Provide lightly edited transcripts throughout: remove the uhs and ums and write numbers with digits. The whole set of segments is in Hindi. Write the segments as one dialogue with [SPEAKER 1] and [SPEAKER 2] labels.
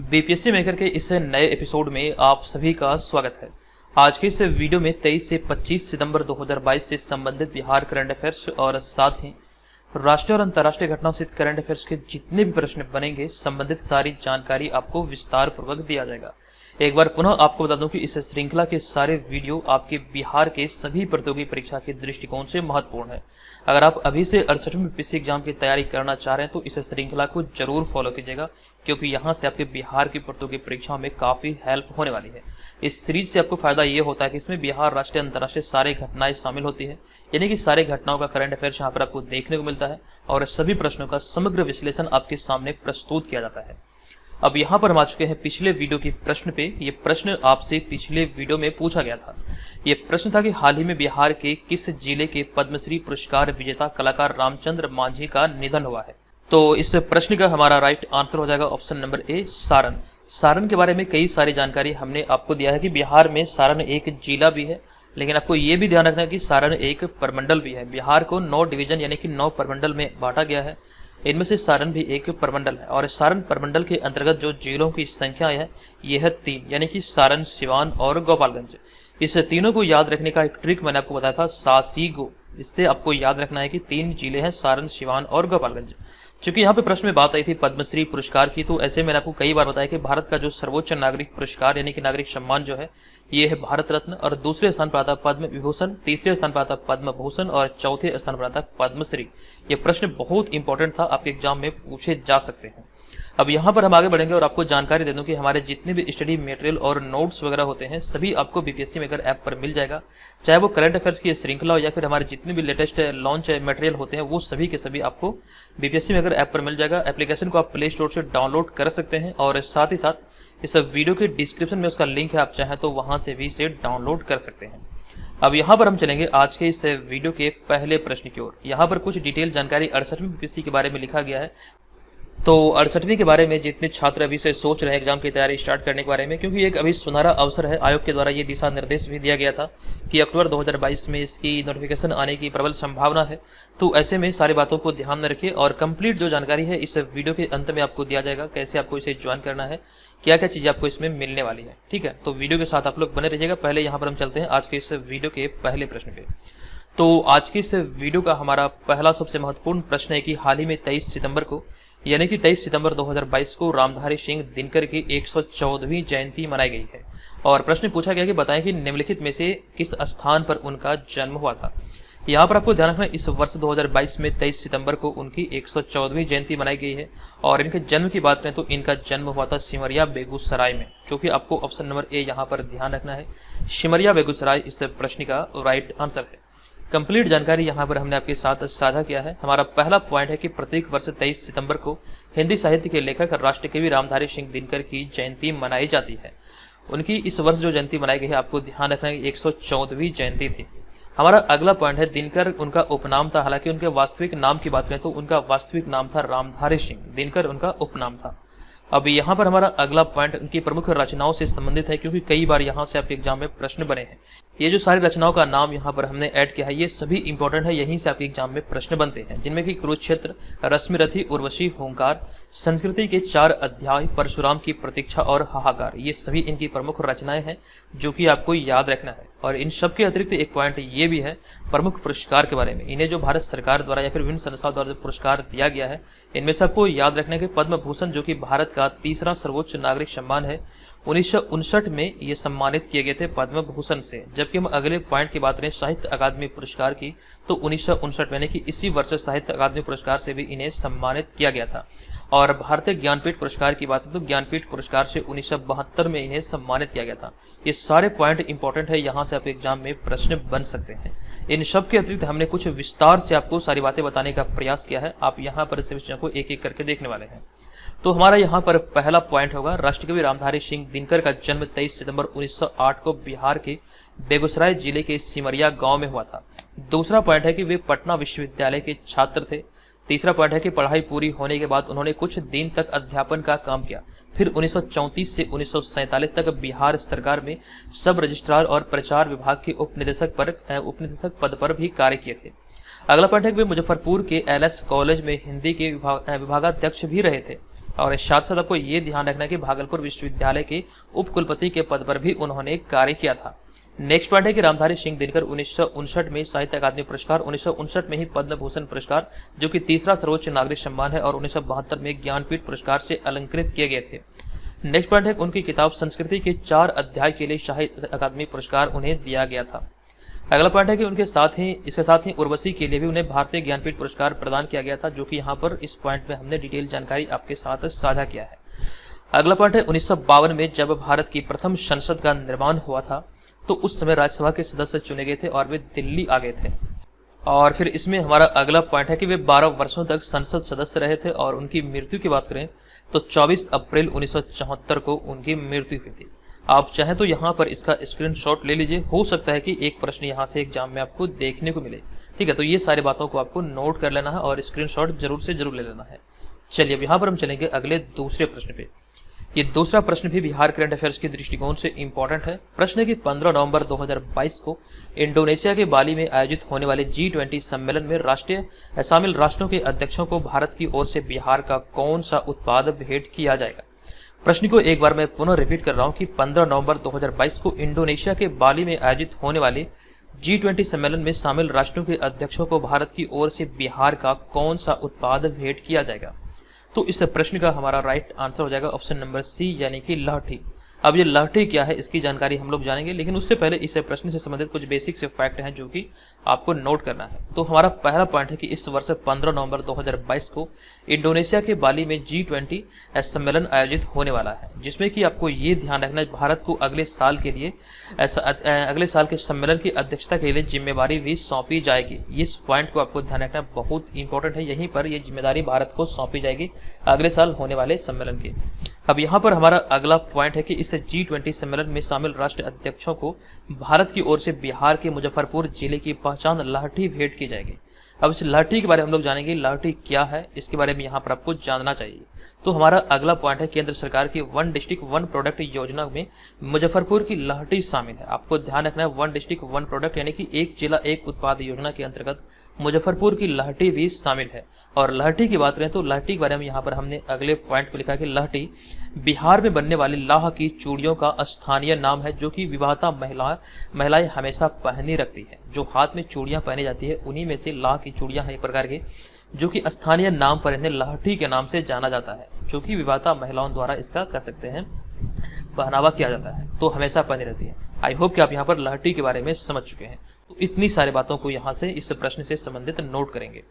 [SPEAKER 1] बीपीएससी मेकर के इस नए एपिसोड में आप सभी का स्वागत है। आज के इस वीडियो में 23 से 25 सितंबर 2022 से संबंधित बिहार करंट अफेयर्स और साथ ही राष्ट्रीय और अंतर्राष्ट्रीय घटनाओं से करंट अफेयर्स के जितने भी प्रश्न बनेंगे संबंधित सारी जानकारी आपको विस्तार पूर्वक दिया जाएगा। एक बार पुनः आपको बता दूं कि इस श्रृंखला के सारे वीडियो आपके बिहार के सभी प्रतियोगी परीक्षा के दृष्टिकोण से महत्वपूर्ण है। अगर आप अभी से 68वीं बीपीएससी एग्जाम की तैयारी करना चाह रहे हैं तो इस श्रृंखला को जरूर फॉलो कीजिएगा, क्योंकि यहाँ से आपके बिहार की प्रतियोगी परीक्षाओं में काफी हेल्प होने वाली है। इस सीरीज से आपको फायदा ये होता है कि इसमें बिहार, राष्ट्रीय, अंतर्राष्ट्रीय सारे घटनाएं शामिल होती है, यानी कि सारे घटनाओं का करंट अफेयर्स यहाँ पर आपको देखने को मिलता है और सभी प्रश्नों का समग्र विश्लेषण आपके सामने प्रस्तुत किया जाता है। अब यहाँ पर हम आ चुके हैं पिछले वीडियो के प्रश्न पे। ये प्रश्न आपसे पिछले वीडियो में पूछा गया था। ये प्रश्न था कि हाल ही में बिहार के किस जिले के पद्मश्री पुरस्कार विजेता कलाकार रामचंद्र मांझी का निधन हुआ है। तो इस प्रश्न का हमारा राइट आंसर हो जाएगा option number A, Saran. Saran के बारे में कई सारी जानकारी हमने आपको दिया है कि बिहार में सारण एक जिला भी है, लेकिन आपको ये भी ध्यान रखना है कि सारण एक प्रमंडल भी है। बिहार को 9 डिवीजन यानी कि 9 प्रमंडल में बांटा गया है, इनमें से सारण भी एक प्रमंडल है और सारण प्रमंडल के अंतर्गत जो जिलों की संख्या है यह है 3, यानी कि सारण, सिवान और गोपालगंज। इस तीनों को याद रखने का एक ट्रिक मैंने आपको बताया था, सासीगो। इससे आपको याद रखना है कि 3 जिले हैं, सारण, सिवान और गोपालगंज। चूंकि यहाँ पे प्रश्न में बात आई थी पद्मश्री पुरस्कार की, तो ऐसे मैंने आपको कई बार बताया कि भारत का जो सर्वोच्च नागरिक पुरस्कार यानी कि नागरिक सम्मान जो है ये है भारत रत्न, और दूसरे स्थान पर आता पद्म विभूषण, तीसरे स्थान पर आता पद्म भूषण और चौथे स्थान पर आता पद्मश्री। ये प्रश्न बहुत इंपॉर्टेंट था, आपके एग्जाम में पूछे जा सकते हैं। अब यहाँ पर हम आगे बढ़ेंगे और आपको जानकारी दे दूं कि हमारे जितने भी स्टडी मटेरियल और नोट्स वगैरह होते हैं सभी आपको बीपीएससी मेकर ऐप पर मिल जाएगा। चाहे वो करंट अफेयर्स की श्रृंखला हो या फिर हमारे जितने भी लेटेस्ट लॉन्च मटेरियल होते हैं वो सभी के सभी आपको बीपीएससी मेकर ऐप पर मिल जाएगा। एप्लीकेशन को आप प्ले स्टोर से डाउनलोड कर सकते हैं और साथ ही साथ इस वीडियो के डिस्क्रिप्शन में उसका लिंक है, आप चाहें तो वहां से भी इसे डाउनलोड कर सकते हैं। अब यहाँ पर हम चलेंगे आज के इस वीडियो के पहले प्रश्न की ओर। यहाँ पर कुछ डिटेल जानकारी 68वीं बीपीएससी के बारे में लिखा गया है। तो 68वीं के बारे में जितने छात्र अभी से सोच रहे हैं एग्जाम की तैयारी स्टार्ट करने के बारे में, क्योंकि एक अभी सुनहरा अवसर है। आयोग के द्वारा ये दिशा निर्देश भी दिया गया था कि अक्टूबर 2022 में इसकी नोटिफिकेशन आने की प्रबल संभावना है। तो ऐसे में सारी बातों को ध्यान में रखिए और कंप्लीट जो जानकारी है इस वीडियो के अंत में आपको दिया जाएगा, कैसे आपको इसे ज्वाइन करना है, क्या क्या चीजें आपको इसमें मिलने वाली है। ठीक है, तो वीडियो के साथ आप लोग बने रहिएगा। पहले यहाँ पर हम चलते हैं आज के इस वीडियो के पहले प्रश्न पे। तो आज के इस वीडियो का हमारा पहला सबसे महत्वपूर्ण प्रश्न है कि हाल ही में 23 सितंबर को यानी कि 23 सितंबर 2022 को रामधारी सिंह दिनकर की 114वीं जयंती मनाई गई है और प्रश्न पूछा गया कि बताएं कि निम्नलिखित में से किस स्थान पर उनका जन्म हुआ था। यहाँ पर आपको ध्यान रखना, इस वर्ष 2022 में 23 सितंबर को उनकी 114वीं जयंती मनाई गई है और इनके जन्म की बात करें तो इनका जन्म हुआ था सिमरिया बेगूसराय में, जो कि आपको ऑप्शन नंबर ए यहाँ पर ध्यान रखना है। सिमरिया बेगूसराय इस प्रश्न का राइट आंसर है। कंप्लीट जानकारी यहाँ पर हमने आपके साथ साझा किया है। हमारा पहला पॉइंट है कि प्रत्येक वर्ष 23 सितंबर को हिंदी साहित्य के लेखक राष्ट्रकवि रामधारी सिंह दिनकर की जयंती मनाई जाती है। उनकी इस वर्ष जो जयंती मनाई गई है आपको ध्यान रखना है 114वीं जयंती थी। हमारा अगला पॉइंट है दिनकर उनका उपनाम था। हालांकि उनके वास्तविक नाम की बात करें तो उनका वास्तविक नाम था रामधारी सिंह, दिनकर उनका उपनाम था। अब यहाँ पर हमारा अगला पॉइंट उनकी प्रमुख रचनाओं से संबंधित है, क्योंकि कई बार यहाँ से आपके एग्जाम में प्रश्न बने हैं। ये जो सारी रचनाओं का नाम यहाँ पर हमने ऐड किया है ये सभी इंपॉर्टेंट है, यहीं से आपके एग्जाम में प्रश्न बनते हैं, जिनमें कि कुरुक्षेत्र, रश्मिरथी, उर्वशी, होंकार, संस्कृति के 4 अध्याय, परशुराम की प्रतीक्षा और हाहाकार, ये सभी इनकी प्रमुख रचनाएं हैं जो कि आपको याद रखना है। और इन सब के अतिरिक्त एक पॉइंट ये भी है प्रमुख पुरस्कार के बारे में। इन्हें जो भारत सरकार द्वारा या फिर विभिन्न संस्थाओं द्वारा जो पुरस्कार दिया गया है इनमें से आपको याद रखना है कि पद्म भूषण जो कि भारत का तीसरा सर्वोच्च नागरिक सम्मान है, 1959 में ये सम्मानित किए गए थे पद्म भूषण से। जबकि हम अगले पॉइंट की बात करें साहित्य अकादमी पुरस्कार की तो 1959 यानी कि इसी वर्ष साहित्य अकादमी पुरस्कार से भी इन्हें सम्मानित किया गया था। और भारतीय ज्ञानपीठ पुरस्कार की बात है तो ज्ञानपीठ पुरस्कार से 1972 में इन्हें सम्मानित किया गया था। ये सारे पॉइंट इंपॉर्टेंट है, यहाँ से आप एग्जाम में प्रश्न बन सकते हैं। इन सब के अतिरिक्त हमने कुछ विस्तार से आपको सारी बातें बताने का प्रयास किया है। आप यहाँ पर इस विषयों को एक एक करके देखने वाले हैं। तो हमारा यहाँ पर पहला पॉइंट होगा राष्ट्रकवि रामधारी सिंह दिनकर का जन्म 23 सितंबर 1908 को बिहार के बेगूसराय जिले के सिमरिया गांव में हुआ था। दूसरा पॉइंट है कि वे पटना विश्वविद्यालय के छात्र थे। तीसरा पॉइंट है कि पढ़ाई पूरी होने के बाद उन्होंने कुछ दिन तक अध्यापन का काम किया। फिर 1934 से 1947 तक बिहार सरकार में सब रजिस्ट्रार और प्रचार विभाग के उपनिदेशक पद पर भी कार्य किए थे। अगला पॉइंट है कि वे मुजफ्फरपुर के एलएस कॉलेज में हिंदी के विभागाध्यक्ष भी रहे थे। और इस साथ साथ आपको ये ध्यान रखना है कि भागलपुर विश्वविद्यालय के उपकुलपति के पद पर भी उन्होंने कार्य किया था। नेक्स्ट पॉइंट है कि रामधारी सिंह दिनकर 1959 में साहित्य अकादमी पुरस्कार, 1959 में ही पद्म भूषण पुरस्कार जो कि तीसरा सर्वोच्च नागरिक सम्मान है, और 1972 में ज्ञानपीठ पुरस्कार से अलंकृत किए गए थे। नेक्स्ट पॉइंट है कि उनकी किताब संस्कृति के 4 अध्याय के लिए साहित्य अकादमी पुरस्कार उन्हें दिया गया था। अगला पॉइंट है कि इसके साथ ही उर्वशी के लिए भी उन्हें भारतीय ज्ञानपीठ पुरस्कार प्रदान किया गया था, जो कि यहाँ पर इस पॉइंट में हमने डिटेल जानकारी आपके साथ साझा किया है। अगला पॉइंट है 1952 में जब भारत की प्रथम संसद का निर्माण हुआ था तो उस समय राज्यसभा के सदस्य चुने गए थे और वे दिल्ली आ गए थे। और फिर इसमें हमारा अगला पॉइंट है कि वे 12 वर्षों तक संसद सदस्य रहे थे, और उनकी मृत्यु की बात करें तो 24 अप्रैल 1974 को उनकी मृत्यु हुई थी। आप चाहें तो यहाँ पर इसका स्क्रीनशॉट ले लीजिए, हो सकता है कि एक प्रश्न यहाँ से एग्जाम में आपको देखने को मिले। ठीक है, तो ये सारी बातों को आपको नोट कर लेना है और स्क्रीनशॉट जरूर से जरूर ले लेना है। चलिए अब यहाँ पर हम चलेंगे अगले दूसरे प्रश्न पे। ये दूसरा प्रश्न भी बिहार करंट अफेयर्स के दृष्टिकोण से इंपॉर्टेंट है। प्रश्न है कि 15 नवंबर 2022 को इंडोनेशिया के बाली में आयोजित होने वाले G20 सम्मेलन में शामिल राष्ट्रों के अध्यक्षों को भारत की ओर से बिहार का कौन सा उत्पाद भेंट किया जाएगा। प्रश्न को एक बार मैं पुनः रिपीट कर रहा हूँ कि 15 नवंबर 2022 को इंडोनेशिया के बाली में आयोजित होने वाले G20 सम्मेलन में शामिल राष्ट्रों के अध्यक्षों को भारत की ओर से बिहार का कौन सा उत्पाद भेंट किया जाएगा। तो इस प्रश्न का हमारा राइट आंसर हो जाएगा ऑप्शन नंबर सी, यानी कि लहठी। अब ये लहठी क्या है इसकी जानकारी हम लोग जानेंगे, लेकिन उससे पहले इस प्रश्न से संबंधित कुछ बेसिक से फैक्ट हैं जो कि आपको नोट करना है। तो हमारा पहला पॉइंट है कि इस वर्ष 15 नवंबर 2022 को इंडोनेशिया के बाली में G20 सम्मेलन आयोजित होने वाला है, जिसमें कि आपको ये ध्यान रखना है भारत को अगले साल के सम्मेलन की अध्यक्षता के लिए जिम्मेवारी भी सौंपी जाएगी। इस पॉइंट को आपको ध्यान रखना बहुत इंपॉर्टेंट है, यहीं पर यह जिम्मेदारी भारत को सौंपी जाएगी अगले साल होने वाले सम्मेलन की। अब यहाँ पर हमारा अगला पॉइंट है कि इस G20 सम्मेलन में शामिल राष्ट्र अध्यक्षों को भारत की ओर से बिहार के मुजफ्फरपुर जिले की पहचान लाठी भेंट की जाएगी। अब इस लाठी के बारे में हम लोग जानेंगे, लाठी क्या है इसके बारे में यहाँ पर आपको जानना चाहिए। तो हमारा अगला पॉइंट है केंद्र सरकार की 1 डिस्ट्रिक्ट 1 प्रोडक्ट योजना में मुजफ्फरपुर की लाठी शामिल है। आपको ध्यान रखना है 1 डिस्ट्रिक्ट 1 प्रोडक्ट यानी कि एक जिला एक उत्पाद योजना के अंतर्गत मुजफ्फरपुर की लाठी भी शामिल है। और लाठी की बात करें तो लाठी के बारे में यहाँ पर हमने अगले पॉइंट को लिखा कि लाठी बिहार में बनने वाली लाह की चूड़ियों का स्थानीय नाम है, जो कि विवाहिता महिलाएं हमेशा पहनी रखती है। जो हाथ में चूड़ियां पहनी जाती है उन्हीं में से लाह की चूड़ियां हैं एक प्रकार के, जो कि स्थानीय नाम पर इन्हें लाठी के नाम से जाना जाता है, जो कि विवाहिता महिलाओं द्वारा इसका कह सकते हैं पहनावा किया जाता है, तो हमेशा पहनी रहती है। आई होप कि आप यहाँ पर लाठी के बारे में समझ चुके हैं। तो इतनी सारी बातों को यहाँ से इस प्रश्न से संबंधित नोट करेंगे।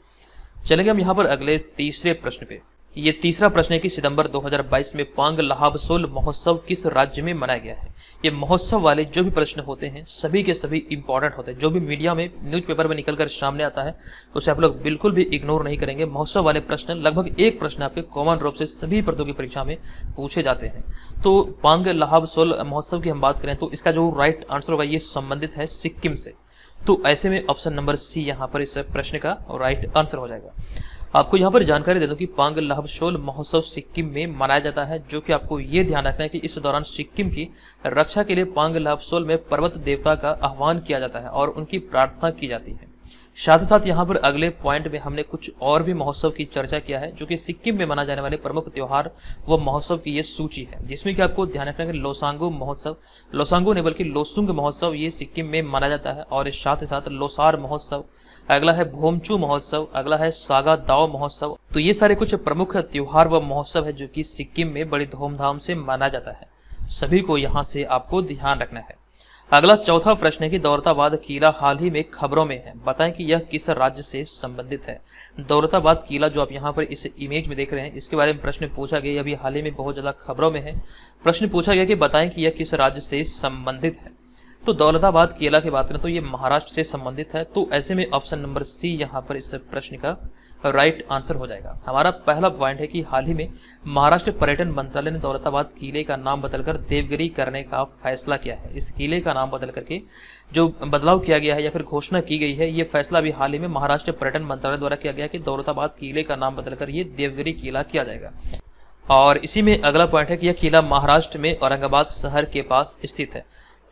[SPEAKER 1] चलेंगे हम यहाँ पर अगले तीसरे प्रश्न पे। ये तीसरा प्रश्न है कि सितंबर 2022 में पांग लहाबसोल महोत्सव किस राज्य में मनाया गया है। ये महोत्सव वाले जो भी प्रश्न होते हैं सभी के सभी इंपॉर्टेंट होते हैं। जो भी मीडिया में न्यूज़पेपर में निकलकर सामने आता है उसे आप लोग बिल्कुल भी इग्नोर नहीं करेंगे। महोत्सव वाले प्रश्न लगभग एक प्रश्न आपके कॉमन रूप से सभी प्रतियोगी परीक्षा में पूछे जाते हैं। तो पांग लहाबसोल महोत्सव की हम बात करें तो इसका जो राइट आंसर होगा ये संबंधित है सिक्किम से। तो ऐसे में ऑप्शन नंबर सी यहाँ पर इस प्रश्न का राइट आंसर हो जाएगा। आपको यहाँ पर जानकारी दे दूं कि पांग लहाबसोल महोत्सव सिक्किम में मनाया जाता है, जो कि आपको ये ध्यान रखना है कि इस दौरान सिक्किम की रक्षा के लिए पांग लहाबसोल में पर्वत देवता का आह्वान किया जाता है और उनकी प्रार्थना की जाती है। साथ ही साथ यहाँ पर अगले पॉइंट में हमने कुछ और भी महोत्सव की चर्चा किया है, जो कि सिक्किम में मनाए जाने वाले प्रमुख त्योहार व महोत्सव की ये सूची है, जिसमें कि आपको ध्यान रखना है कि लोसांगो नहीं बल्कि लोसुंग महोत्सव ये सिक्किम में मनाया जाता है। और साथ ही साथ लोसार महोत्सव, अगला है भोमचू महोत्सव, अगला है सागा दाव महोत्सव। तो ये सारे कुछ प्रमुख त्योहार व महोत्सव है जो कि सिक्किम में बड़ी धूमधाम से मनाया जाता है। सभी को यहाँ से आपको ध्यान रखना है। अगला चौथा प्रश्न है कि दौलताबाद किला हाल ही में खबरों में है, बताएं कि यह किस राज्य से संबंधित है। दौलताबाद किला जो आप यहाँ पर इस इमेज में देख रहे हैं इसके बारे में प्रश्न पूछा गया, अभी हाल ही में बहुत ज्यादा खबरों में है। प्रश्न पूछा गया कि बताएं कि यह किस राज्य से संबंधित है। तो दौलताबाद किला की बात करें तो ये महाराष्ट्र से संबंधित है। तो ऐसे में ऑप्शन नंबर सी यहाँ पर इस प्रश्न का राइट आंसर हो जाएगा। हमारा पहला पॉइंट है कि हाल ही में महाराष्ट्र पर्यटन मंत्रालय ने दौलताबाद किले का नाम बदलकर देवगिरी करने का फैसला किया है। इस किले का नाम बदल करके जो बदलाव किया गया है या फिर घोषणा की गई है, ये फैसला भी हाल ही में महाराष्ट्र पर्यटन मंत्रालय द्वारा किया गया कि दौलताबाद किले का नाम बदलकर ये देवगिरी किला किया जाएगा। और इसी में अगला पॉइंट है कि यह किला महाराष्ट्र में औरंगाबाद शहर के पास स्थित है।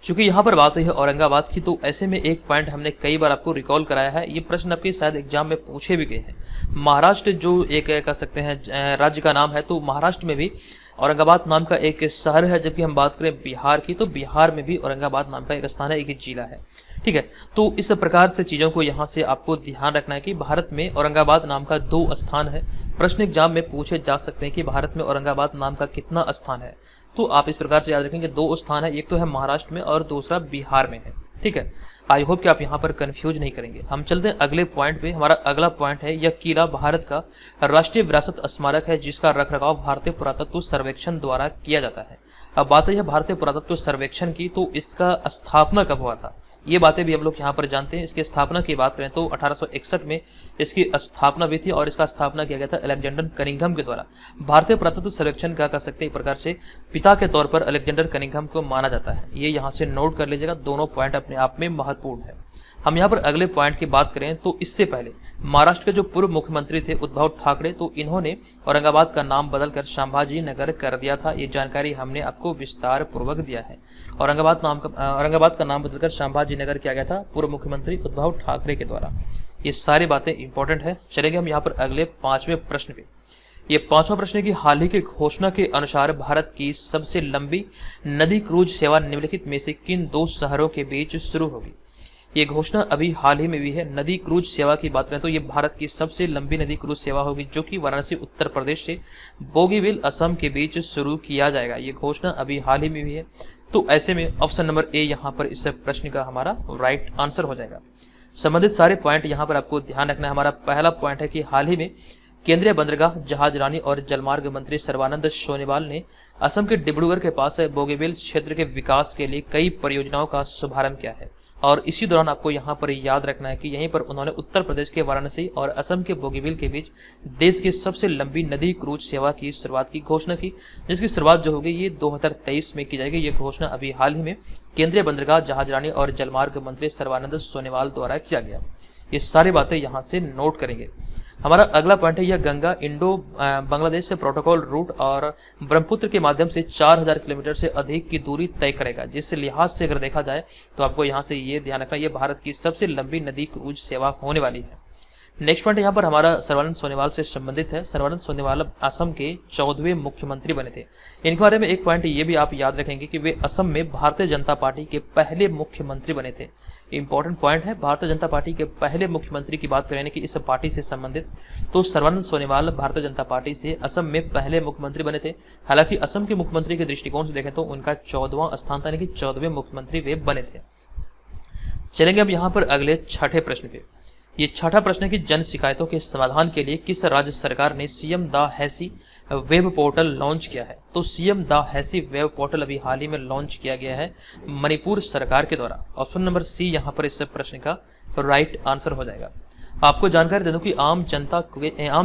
[SPEAKER 1] चूंकि यहाँ पर बात हुई है औरंगाबाद की, तो ऐसे में एक पॉइंट हमने कई बार आपको रिकॉल कराया है, ये प्रश्न आपके शायद एग्जाम में पूछे भी गए हैं। महाराष्ट्र जो एक कह सकते हैं राज्य का नाम है, तो महाराष्ट्र में भी औरंगाबाद नाम का एक शहर है। जबकि हम बात करें बिहार की, तो बिहार में भी औरंगाबाद नाम का एक स्थान है, एक जिला है। ठीक है, तो इस प्रकार से चीज़ों को यहाँ से आपको ध्यान रखना है कि भारत में औरंगाबाद नाम का 2 स्थान है। प्रश्न एग्जाम में पूछे जा सकते हैं कि भारत में औरंगाबाद नाम का कितना स्थान है, तो आप इस प्रकार से याद रखेंगे 2 स्थान है, एक तो है महाराष्ट्र में और दूसरा बिहार में है। ठीक है, आई होप कि आप यहाँ पर कंफ्यूज नहीं करेंगे। हम चलते हैं अगले पॉइंट पे। हमारा अगला पॉइंट है, यह किला भारत का राष्ट्रीय विरासत स्मारक है जिसका रखरखाव भारतीय पुरातत्व सर्वेक्षण द्वारा किया जाता है। अब बात है भारतीय पुरातत्व सर्वेक्षण की, तो इसका स्थापना कब हुआ था, ये बातें भी हम लोग यहाँ पर जानते हैं। इसकी स्थापना की बात करें तो 1861 में इसकी स्थापना भी थी और इसका स्थापना किया गया था अलेक्जेंडर कनिंघम के द्वारा। भारतीय पुरातत्व सर्वेक्षण का कह सकते हैं एक प्रकार से पिता के तौर पर अलेक्जेंडर कनिंघम को माना जाता है। ये यहाँ से नोट कर लीजिएगा, दोनों पॉइंट अपने आप में महत्वपूर्ण है। हम यहाँ पर अगले पॉइंट की बात करें तो इससे पहले महाराष्ट्र के जो पूर्व मुख्यमंत्री थे उद्धव ठाकरे, तो इन्होंने औरंगाबाद का नाम बदलकर संभाजी नगर कर दिया था। ये जानकारी हमने आपको विस्तार पूर्वक दिया है। औरंगाबाद का नाम बदलकर संभाजी नगर किया गया था पूर्व मुख्यमंत्री उद्धव ठाकरे के द्वारा। ये सारी बातें इंपॉर्टेंट है। चलेंगे हम यहाँ पर अगले 5वें प्रश्न पे। ये 5वां प्रश्न है कि हाल ही की घोषणा के अनुसार भारत की सबसे लंबी नदी क्रूज सेवा निम्नलिखित में से किन 2 शहरों के बीच शुरू होगी। ये घोषणा अभी हाल ही में हुई है। नदी क्रूज सेवा की बात करें तो ये भारत की सबसे लंबी नदी क्रूज सेवा होगी, जो कि वाराणसी उत्तर प्रदेश से बोगीबिल असम के बीच शुरू किया जाएगा। ये घोषणा अभी हाल ही में हुई है। तो ऐसे में ऑप्शन नंबर ए यहाँ पर इस प्रश्न का हमारा राइट आंसर हो जाएगा। संबंधित सारे पॉइंट यहाँ पर आपको ध्यान रखना है। हमारा पहला पॉइंट है कि हाल ही में केंद्रीय बंदरगाह, जहाजरानी और जलमार्ग मंत्री सर्बानंद सोनोवाल ने असम के डिब्रूगढ़ के पास बोगीबिल क्षेत्र के विकास के लिए कई परियोजनाओं का शुभारंभ किया है। और इसी दौरान आपको यहाँ पर याद रखना है कि यहीं पर उन्होंने उत्तर प्रदेश के वाराणसी और असम के बोगीबिल के बीच देश की सबसे लंबी नदी क्रूज सेवा की शुरुआत की घोषणा की, जिसकी शुरुआत जो होगी ये 2023 में की जाएगी। ये घोषणा अभी हाल ही में केंद्रीय बंदरगाह, जहाजरानी और जलमार्ग मंत्री सर्बानंद सोनोवाल द्वारा किया गया। ये सारी बातें यहाँ से नोट करेंगे। हमारा अगला पॉइंट है, यह गंगा इंडो बांग्लादेश से प्रोटोकॉल रूट और ब्रह्मपुत्र के माध्यम से 4000 किलोमीटर से अधिक की दूरी तय करेगा। जिस लिहाज से अगर देखा जाए तो आपको यहाँ से ये ध्यान रखना, ये भारत की सबसे लंबी नदी क्रूज सेवा होने वाली है। नेक्स्ट पॉइंट यहाँ पर हमारा सर्बानंद सोनोवाल से संबंधित है। सर्बानंद सोनोवाल असम के 14वें मुख्यमंत्री बने थे। इनके बारे में एक पॉइंट ये भी आप याद रखेंगे कि वे असम में भारतीय जनता पार्टी के पहले मुख्यमंत्री बने थे। इंपॉर्टेंट पॉइंट है, भारतीय जनता पार्टी के पहले मुख्यमंत्री की बात करें कि इस पार्टी से संबंधित, तो सर्बानंद सोनोवाल भारतीय जनता पार्टी से असम में पहले मुख्यमंत्री बने थे। हालांकि असम के मुख्यमंत्री के दृष्टिकोण से देखें तो उनका 14वां स्थान था, यानी कि 14वें मुख्यमंत्री वे बने थे। चलेंगे अब यहाँ पर अगले 6ठे प्रश्न पे। ये 6ठा प्रश्न है कि जन शिकायतों के समाधान के लिए किस राज्य सरकार ने सीएम द हैसी वेब पोर्टल लॉन्च किया है। तो सीएम द हैसी वेब पोर्टल अभी हाल ही में लॉन्च किया गया है मणिपुर सरकार के द्वारा। ऑप्शन नंबर सी यहाँ पर इस प्रश्न का राइट आंसर हो जाएगा। आपको जानकारी दे दूं कि आम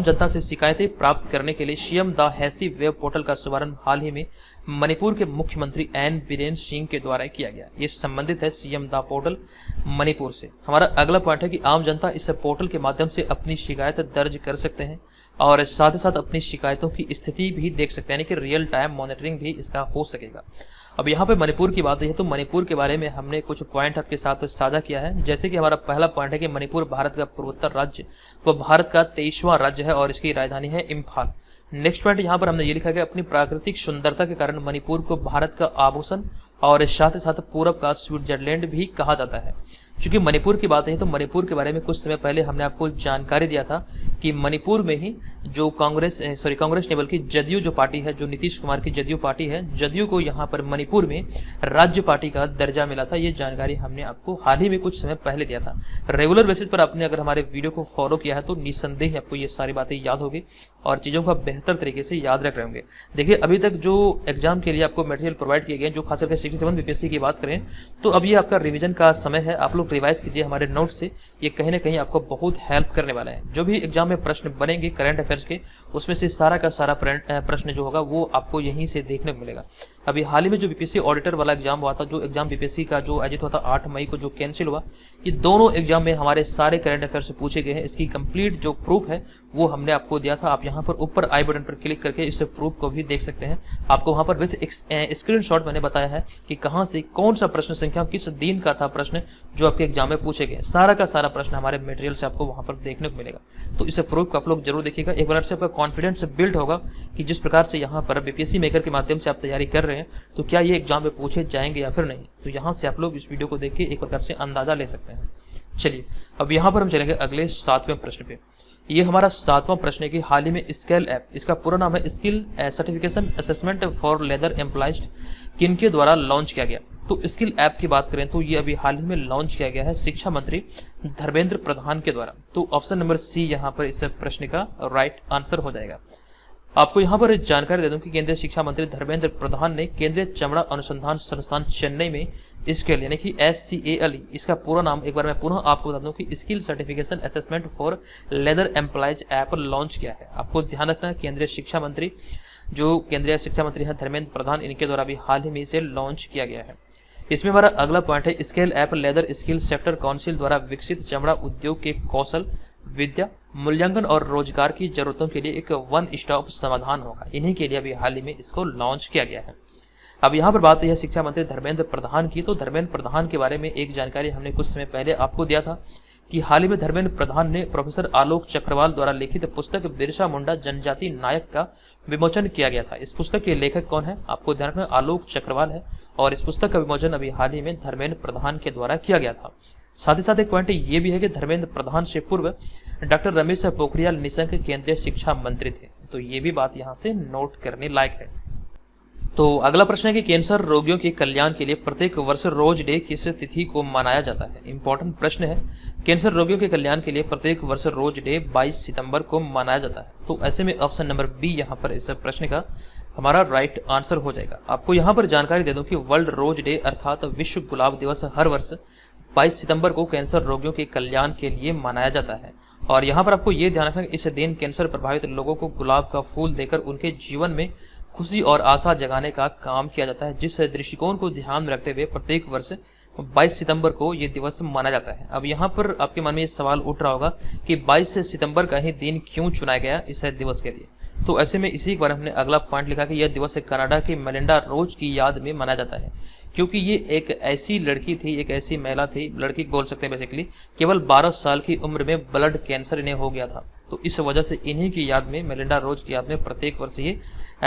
[SPEAKER 1] जनता से शिकायतें प्राप्त करने के लिए सीएम द हैसी वेब पोर्टल का शुभारंभ हाल ही में मणिपुर के मुख्यमंत्री एन बीरेन सिंह के द्वारा किया गया। ये संबंधित है सीएम द पोर्टल मणिपुर से। हमारा अगला पॉइंट है कि आम जनता इस पोर्टल के माध्यम से अपनी शिकायत दर्ज कर सकते हैं और साथ ही साथ अपनी शिकायतों की स्थिति भी देख सकते हैं, यानी कि रियल टाइम मॉनिटरिंग भी इसका हो सकेगा। अब यहाँ पे मणिपुर की बात है तो मणिपुर के बारे में हमने कुछ पॉइंट आपके साथ साझा किया है। जैसे कि हमारा पहला पॉइंट है कि मणिपुर भारत का पूर्वोत्तर राज्य व भारत का 23वां राज्य है और इसकी राजधानी है इम्फाल। नेक्स्ट पॉइंट यहाँ पर हमने ये लिखा है, अपनी प्राकृतिक सुंदरता के कारण मणिपुर को भारत का आभूषण और साथ ही साथ पूरब का स्विट्जरलैंड भी कहा जाता है। चूंकि मणिपुर की बात है तो मणिपुर के बारे में कुछ समय पहले हमने आपको जानकारी दिया था कि मणिपुर में ही जो कांग्रेस नहीं बल्कि जदयू जो पार्टी है, जो नीतीश कुमार की जदयू पार्टी है, जदयू को यहाँ पर मणिपुर में राज्य पार्टी का दर्जा मिला था। ये जानकारी हमने आपको हाल ही में कुछ समय पहले दिया था। रेगुलर बेसिस पर आपने अगर हमारे वीडियो को फॉलो किया है तो निस्संदेह आपको ये सारी बातें याद होगी और चीज़ों को बेहतर तरीके से याद रख रहे होंगे। देखिए अभी तक जो एग्जाम के लिए आपको मटेरियल प्रोवाइड किए गए, जो खास करके 67 बीपीएससी की बात करें तो अब ये आपका रिवीजन का समय है। आप लोग लोग रिवाइज कीजिए हमारे नोट से, ये कहीं ना कहीं आपको बहुत हेल्प करने वाला है। जो भी एग्जाम में प्रश्न बनेंगे करंट अफेयर्स के, उसमें से सारा का सारा प्रश्न जो होगा वो आपको यहीं से देखने को मिलेगा। अभी हाल ही में जो बीपीएससी ऑडिटर वाला एग्जाम हुआ था, जो एग्जाम बीपीएससी का जो आयोजित हुआ था 8 मई को, जो कैंसिल हुआ, ये दोनों एग्जाम में हमारे सारे करंट अफेयर से पूछे गए हैं। इसकी कंप्लीट जो प्रूफ है वो हमने आपको दिया था। आप यहाँ पर ऊपर आई बटन पर क्लिक करके इस प्रूफ को भी देख सकते हैं। आपको वहाँ पर विथ स्क्रीनशॉट मैंने बताया है कि कहाँ से कौन सा प्रश्न संख्या किस दिन का था प्रश्न जो आपके एग्जाम में पूछे गए। सारा का सारा प्रश्न हमारे मटेरियल से आपको वहाँ पर देखने को मिलेगा। तो इस प्रूफ को आप लोग जरूर देखिएगा। एक बार से आपका कॉन्फिडेंस बिल्ड होगा कि जिस प्रकार से यहाँ पर बीपीएससी मेकर के माध्यम से आप तैयारी कर रहे हैं तो क्या ये एग्जाम में पूछे जाएंगे या फिर नहीं। तो यहाँ से आप लोग इस वीडियो को देख के एक प्रकार से अंदाजा ले सकते हैं। चलिए अब यहाँ पर हम चलेंगे अगले 7वें प्रश्न पे। ये हमारा 7वां प्रश्न है कि हाल ही में स्केल ऐप, इसका पूरा नाम है skill certification assessment for leather employees, किनके द्वारा लॉन्च किया गया। तो स्किल ऐप की बात करें तो ये अभी हाल ही में लॉन्च किया गया है शिक्षा मंत्री धर्मेंद्र प्रधान के द्वारा। तो ऑप्शन नंबर सी यहाँ पर इस प्रश्न का राइट आंसर हो जाएगा। आपको यहाँ पर जानकारी दे दूं कि केंद्रीय शिक्षा मंत्री धर्मेंद्र प्रधान ने केंद्रीय चमड़ा अनुसंधान संस्थान चेन्नई में स्केल यानी कि SCAL, इसका पूरा नाम एक बार मैं पुनः आपको बता दूं कि skill certification assessment for leather employees app launch किया है। आपको ध्यान रखना केंद्रीय शिक्षा मंत्री हैं धर्मेंद्र प्रधान, इनके द्वारा भी हाल ही में इसे लॉन्च किया गया है। इसमें हमारा अगला पॉइंट है scale app leather skill sector council द्वारा विकसित चमड़ा उद्योग के कौशल, विद्या, मूल्यांकन और रोजगार की जरूरतों के लिए एक वन स्टॉप समाधान होगा। इन्हीं के लिए अभी हाल ही में इसको लॉन्च किया गया है। अब यहाँ पर बात है शिक्षा मंत्री धर्मेंद्र प्रधान की। तो धर्मेंद्र प्रधान के बारे में एक जानकारी हमने कुछ समय पहले आपको दिया था कि हाल ही में धर्मेंद्र प्रधान ने प्रोफेसर आलोक चक्रवाल द्वारा लिखित पुस्तक बिरसा मुंडा जनजाति नायक का विमोचन किया गया था। इस पुस्तक के लेखक कौन है, आपको ध्यान रखना आलोक चक्रवाल है, और इस पुस्तक का विमोचन अभी हाल ही में धर्मेंद्र प्रधान के द्वारा किया गया था। साथ ही साथ एक पॉइंट ये भी है कि धर्मेंद्र प्रधान से पूर्व डॉक्टर रमेश पोखरियाल निशंक केंद्रीय शिक्षा मंत्री थे। तो ये भी बात यहाँ से नोट करने लायक है। तो अगला प्रश्न है कि कैंसर रोगियों के कल्याण के लिए प्रत्येक वर्ष रोज डे किस तिथि को मनाया जाता है। इंपॉर्टेंट प्रश्न है। कैंसर रोगियों के कल्याण के लिए प्रत्येक वर्ष रोज डे 22 सितंबर को मनाया जाता है। तो ऐसे में ऑप्शन नंबर बी यहाँ पर इस प्रश्न का हमारा राइट आंसर हो जाएगा। आपको यहाँ पर जानकारी दे दूं कि वर्ल्ड रोज डे अर्थात विश्व गुलाब दिवस हर वर्ष 22 सितंबर को कैंसर रोगियों के कल्याण के लिए मनाया जाता है। और यहाँ पर आपको ये ध्यान रखना कि इस दिन कैंसर प्रभावित लोगों को गुलाब का फूल देकर उनके जीवन में खुशी और आशा जगाने का काम किया जाता है। जिस दृष्टिकोण को ध्यान में रखते हुए प्रत्येक वर्ष 22 सितंबर को ये दिवस मनाया जाता है। अब यहाँ पर आपके मन में ये सवाल उठ रहा होगा कि 22 सितंबर का ही दिन क्यों चुना गया इस दिवस के लिए। तो ऐसे में इसी बार हमने अगला पॉइंट लिखा कि यह दिवस कनाडा की मेलिंडा रोज की याद में मनाया जाता है, क्योंकि ये एक ऐसी लड़की थी, एक ऐसी महिला थी, लड़की बोल सकते हैं बेसिकली, केवल 12 साल की उम्र में ब्लड कैंसर इन्हें हो गया था। तो इस वजह से इन्हीं की याद में, मेलिंडा रोज की याद में प्रत्येक वर्ष ये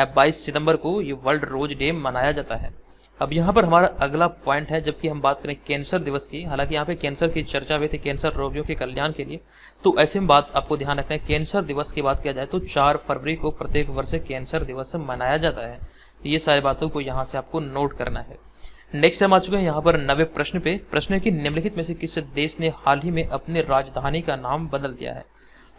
[SPEAKER 1] 22 सितंबर को ये वर्ल्ड रोज डे मनाया जाता है। अब यहाँ पर हमारा अगला पॉइंट है, जबकि हम बात करें कैंसर दिवस की, हालांकि यहाँ पे कैंसर की चर्चा हुई थी कैंसर रोगियों के कल्याण के लिए। तो ऐसे में बात आपको ध्यान रखना है, कैंसर दिवस की बात किया जाए तो 4 फरवरी को प्रत्येक वर्ष कैंसर दिवस मनाया जाता है। ये सारी बातों को यहाँ से आपको नोट करना है। नेक्स्ट हम आ चुके हैं यहाँ पर 9वें प्रश्न पे। प्रश्न है कि निम्नलिखित में से किस देश ने हाल ही में अपने राजधानी का नाम बदल दिया है।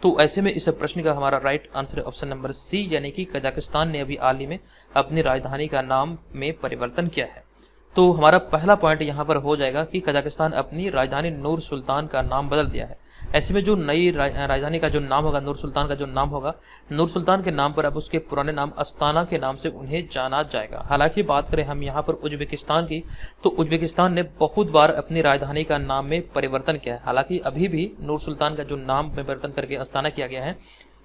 [SPEAKER 1] तो ऐसे में इस प्रश्न का हमारा राइट आंसर है ऑप्शन नंबर सी, यानी कि कजाकिस्तान ने अभी हाल ही में अपनी राजधानी का नाम में परिवर्तन किया है। तो हमारा पहला पॉइंट यहाँ पर हो जाएगा कि कजाकिस्तान अपनी राजधानी नूर सुल्तान का नाम बदल दिया है। ऐसे में जो नई राजधानी का जो नाम होगा, नूर सुल्तान का जो नाम होगा, नूर सुल्तान के नाम पर अब उसके पुराने नाम अस्ताना के नाम से उन्हें जाना जाएगा। हालांकि बात करें हम यहाँ पर उज्बेकिस्तान की, तो उज्बेकिस्तान ने बहुत बार अपनी राजधानी का नाम में परिवर्तन किया है। हालांकि अभी भी नूर सुल्तान का जो नाम परिवर्तन करके अस्ताना किया गया है।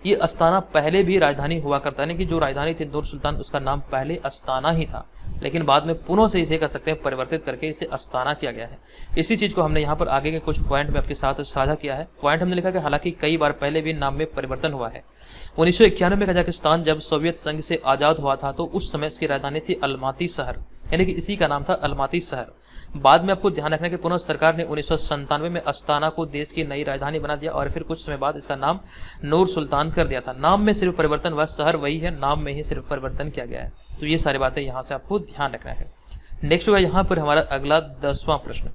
[SPEAKER 1] ये अस्ताना पहले भी राजधानी हुआ करता है, कि जो राजधानी थी नूर सुल्तान, उसका नाम पहले अस्ताना ही था, लेकिन बाद में पुनः से इसे कर सकते हैं परिवर्तित करके इसे अस्ताना किया गया है। इसी चीज को हमने यहाँ पर आगे के कुछ पॉइंट में आपके साथ साझा किया है। पॉइंट हमने लिखा कि हालांकि कई बार पहले भी नाम में परिवर्तन हुआ है। 1991 में कजाकिस्तान जब सोवियत संघ से आजाद हुआ था तो उस समय इसकी राजधानी थी अलमाती शहर, यानी कि इसी का नाम था अलमाती शहर। बाद में आपको ध्यान रखना कि पुनः सरकार ने 1997 में अस्ताना को देश की नई राजधानी बना दिया और फिर कुछ समय बाद इसका नाम नूर सुल्तान कर दिया था। नाम में सिर्फ परिवर्तन हुआ, शहर वही है, नाम में ही सिर्फ परिवर्तन किया गया है। तो ये सारी बातें यहाँ से आपको ध्यान रखना है। नेक्स्ट होगा यहाँ पर हमारा अगला 10वां प्रश्न।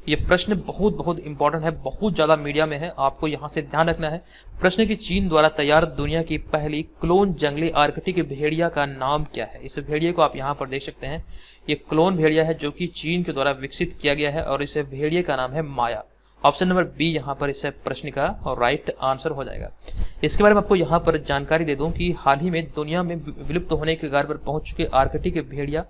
[SPEAKER 1] ये प्रश्न बहुत बहुत इंपॉर्टेंट है, बहुत ज़्यादा मीडिया में है, आपको यहाँ से ध्यान रखना है। प्रश्न की चीन द्वारा तैयार दुनिया की पहली क्लोन जंगली आर्कटिक भेड़िया का नाम क्या है। इस भेड़िया को आप यहाँ पर देख सकते हैं, ये क्लोन भेड़िया है जो कि चीन के द्वारा विकसित किया गया है और इस भेड़िए का नाम है माया। ऑप्शन नंबर बी यहाँ पर इस प्रश्न का राइट आंसर हो जाएगा। इसके बारे में आपको यहाँ पर जानकारी दे दूं कि हाल ही में दुनिया में विलुप्त होने के कगार पर पहुंच चुके आर्कटिक भेड़िया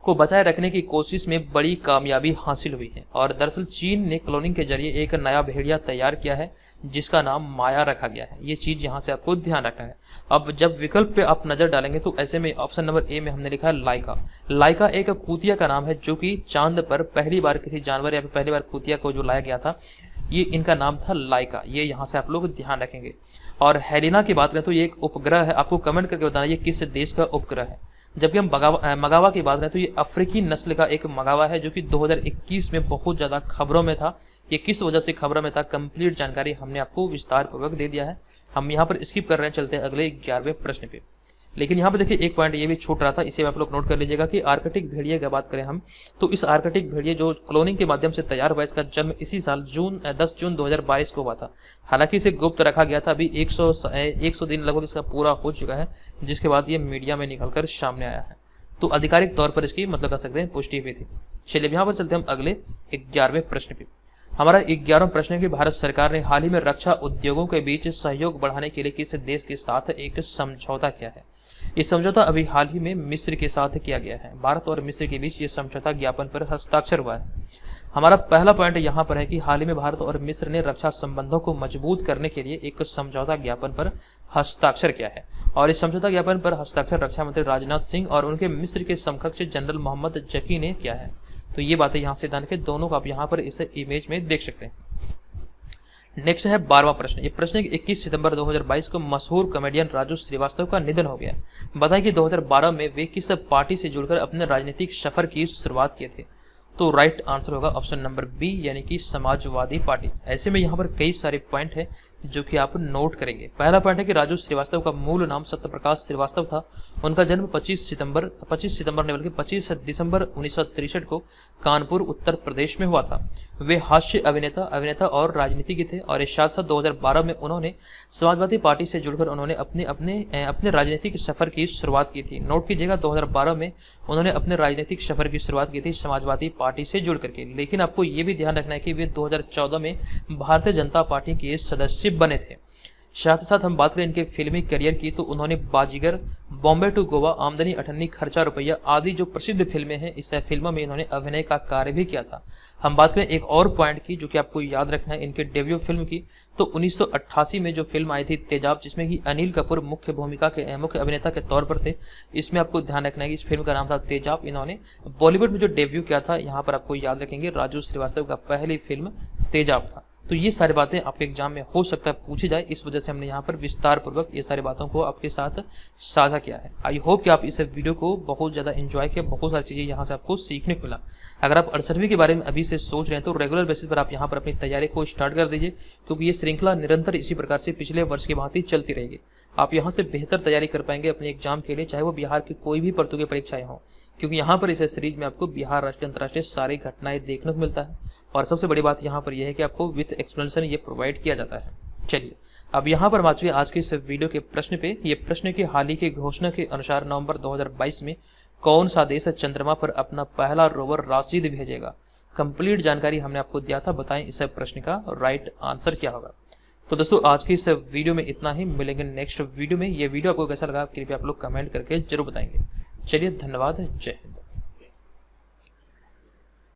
[SPEAKER 1] को बचाए रखने की कोशिश में बड़ी कामयाबी हासिल हुई है और दरअसल चीन ने क्लोनिंग के जरिए एक नया भेड़िया तैयार किया है जिसका नाम माया रखा गया है। ये चीज यहाँ से आपको ध्यान रखना है। अब जब विकल्प पे आप नजर डालेंगे तो ऐसे में ऑप्शन नंबर ए में हमने लिखा है लाइका। लाइका एक कुतिया का नाम है जो कि चांद पर पहली बार किसी जानवर या फिर पहली बार कुतिया को जो लाया गया था, ये इनका नाम था लाइका। ये यहाँ से आप लोग ध्यान रखेंगे। और हेलिना की बात करें तो ये एक उपग्रह है, आपको कमेंट करके बताना ये किस देश का उपग्रह है। जबकि हम मगावा की बात करें तो ये अफ्रीकी नस्ल का एक मगावा है जो कि 2021 में बहुत ज़्यादा खबरों में था। ये किस वजह से खबरों में था, कंप्लीट जानकारी हमने आपको विस्तार पूर्वक दे दिया है। हम यहाँ पर स्किप कर रहे हैं, चलते हैं अगले 11वें प्रश्न पे। लेकिन यहाँ पर देखिए एक पॉइंट ये भी छूट रहा था, इसे आप लोग नोट कर लीजिएगा कि आर्कटिक भेड़िया की बात करें हम तो इस आर्कटिक भेड़िया जो क्लोनिंग के माध्यम से तैयार हुआ, इसका जन्म इसी साल 10 जून 2022 को हुआ था। हालांकि इसे गुप्त रखा गया था। अभी 100 दिन लगभग इसका पूरा हो चुका है, जिसके बाद ये मीडिया में निकलकर सामने आया है। तो आधिकारिक तौर पर इसकी मतलब कह सकते हैं पुष्टि हुई थी। चलिए यहाँ पर चलते हैं हम अगले 11वें प्रश्न पे। हमारा 11वां प्रश्न है कि भारत सरकार ने हाल ही में रक्षा उद्योगों के बीच सहयोग बढ़ाने के लिए किस देश के साथ एक समझौता किया है। ये समझौता अभी हाल ही में मिस्र के साथ किया गया है। भारत और मिस्र के बीच ये समझौता ज्ञापन पर हस्ताक्षर हुआ है। हमारा पहला पॉइंट यहाँ पर है कि हाल ही में भारत और मिस्र ने रक्षा संबंधों को मजबूत करने के लिए एक समझौता ज्ञापन पर हस्ताक्षर किया है और इस समझौता ज्ञापन पर हस्ताक्षर रक्षा मंत्री राजनाथ सिंह और उनके मिस्र के समकक्ष जनरल मोहम्मद जकी ने किया है। तो ये बातें यहाँ से ध्यान रखें, दोनों को आप यहाँ पर इस इमेज में देख सकते हैं। नेक्स्ट है 12वां प्रश्न। ये प्रश्न है कि 21 सितंबर 2022 को मशहूर कॉमेडियन राजू श्रीवास्तव का निधन हो गया। बताएं कि 2012 में वे किस पार्टी से जुड़कर अपने राजनीतिक सफर की शुरुआत किए थे। तो राइट आंसर होगा ऑप्शन नंबर बी यानी कि समाजवादी पार्टी। ऐसे में यहाँ पर कई सारे पॉइंट है जो कि आप नोट करेंगे। पहला पॉइंट है कि राजू श्रीवास्तव का मूल नाम सत्यप्रकाश श्रीवास्तव था। उनका जन्म 25 सितंबर नहीं बल्कि 25 दिसंबर 1963 को कानपुर उत्तर प्रदेश में हुआ था। वे हास्य अभिनेता और राजनीतिज्ञ थे और इस साथ 2012 में उन्होंने समाजवादी पार्टी से जुड़कर उन्होंने अपने राजनीतिक सफर की शुरुआत की थी। नोट कीजिएगा 2012 में उन्होंने अपने राजनीतिक सफर की शुरुआत की थी समाजवादी पार्टी से जुड़ करके। लेकिन आपको ये भी ध्यान रखना है कि वे 2014 में भारतीय जनता पार्टी के सदस्य बने थे। साथ ही साथ हम बात करें इनके फिल्मी करियर की तो उन्होंने बाजीगर, बॉम्बे टू गोवा, आमदनी अठन्नी, खर्चा रुपया आदि जो प्रसिद्ध फिल्में हैं, इस फिल्मों में इन्होंने अभिनय का कार्य भी किया था। हम बात करें एक और पॉइंट की जो कि आपको याद रखना है इनके डेब्यू फिल्म की, तो 1988 में जो फिल्म आई थी तेजाब, जिसमें कि अनिल कपूर मुख्य अभिनेता के तौर पर थे। इसमें आपको ध्यान रखना है कि इस फिल्म का नाम था तेजाब। इन्होंने बॉलीवुड में जो डेब्यू किया था, यहाँ पर आपको याद रखेंगे राजू श्रीवास्तव का पहली फिल्म तेजाब था। तो ये सारी बातें आपके एग्जाम में हो सकता है पूछी जाए, इस वजह से हमने यहाँ पर विस्तार पूर्वक ये सारी बातों को आपके साथ साझा किया है। आई होप कि आप इस वीडियो को बहुत ज़्यादा एंजॉय किया, बहुत सारी चीज़ें यहाँ से आपको सीखने को मिला। अगर आप 68वीं के बारे में अभी से सोच रहे हैं तो रेगुलर बेसिस पर आप यहाँ पर अपनी तैयारी को स्टार्ट कर दीजिए, क्योंकि ये श्रृंखला निरंतर इसी प्रकार से पिछले वर्ष की भांति चलती रहेगी। आप यहाँ से बेहतर तैयारी कर पाएंगे अपने एग्जाम के लिए, चाहे वो बिहार की कोई भी प्रतियोगी परीक्षाएं हों, क्योंकि यहाँ पर इस सीरीज में आपको बिहार, राष्ट्रीय, अंतर्राष्ट्रीय सारी घटनाएं देखने को मिलता है। और सबसे बड़ी बात यहाँ पर यह है कि आपको विथ एक्सप्लेनेशन ये प्रोवाइड किया जाता है। चलिए अब यहाँ पर बात आज के इस वीडियो के प्रश्न पे। ये प्रश्न की हाल ही की घोषणा के अनुसार नवंबर 2022 में कौन सा देश चंद्रमा पर अपना पहला रोवर राशिद भेजेगा। कंप्लीट जानकारी हमने आपको दिया था, बताएं इस प्रश्न का राइट आंसर क्या होगा। तो दोस्तों आज की इस वीडियो में इतना ही, मिलेंगे नेक्स्ट वीडियो में। ये वीडियो आपको कैसा लगा कृपया आप लोग कमेंट करके जरूर बताएंगे। चलिए धन्यवाद, जय हिंद।